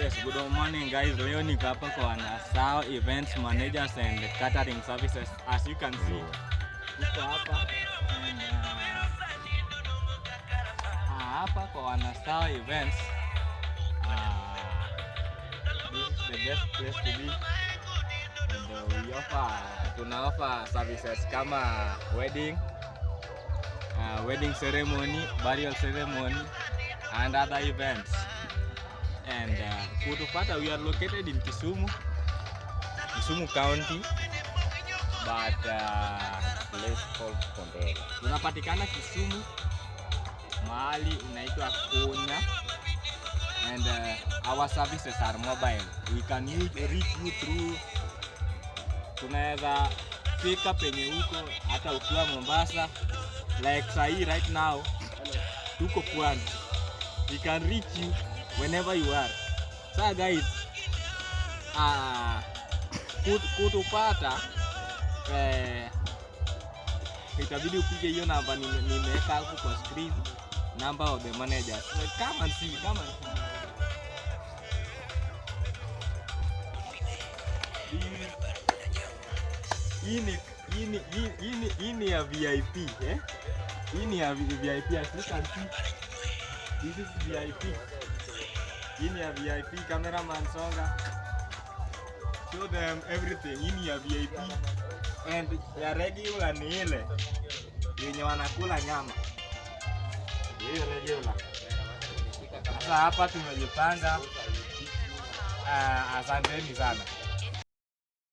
Yes, good morning guys. Leo niko hapa kwa Nasao Events Managers and Catering Services. As you can see, niko hapa and hapa kwa Nasao Events. This is the best place to be. And tuna offer services kama wedding ceremony, burial ceremony and other events. And kutupata, we are located in Kisumu County, but place called Kondele. Tunapatikana Kisumu mahali inaitwa Konya, and our services are mobile. We can reach you through, tunaweza fika penye huko hata ukiwa Mombasa, like sahi right now tuko Pwani. We can reach you whenever you are. So guys, kutupata itabidi upige hiyo namba nimeweka hapo kwa screen, number of the managers. Come and see. Hii ni ya VIP, eh? Hii ni ya VIP, as you can see. This is VIP. Hii ni ya VIP. Cameraman songa, show them everything. Hii ni ya VIP. And ya regular ni ile yenye wanakula nyama. Hiyo regular. Sasa hapa tumejipanga. Asanteni sana.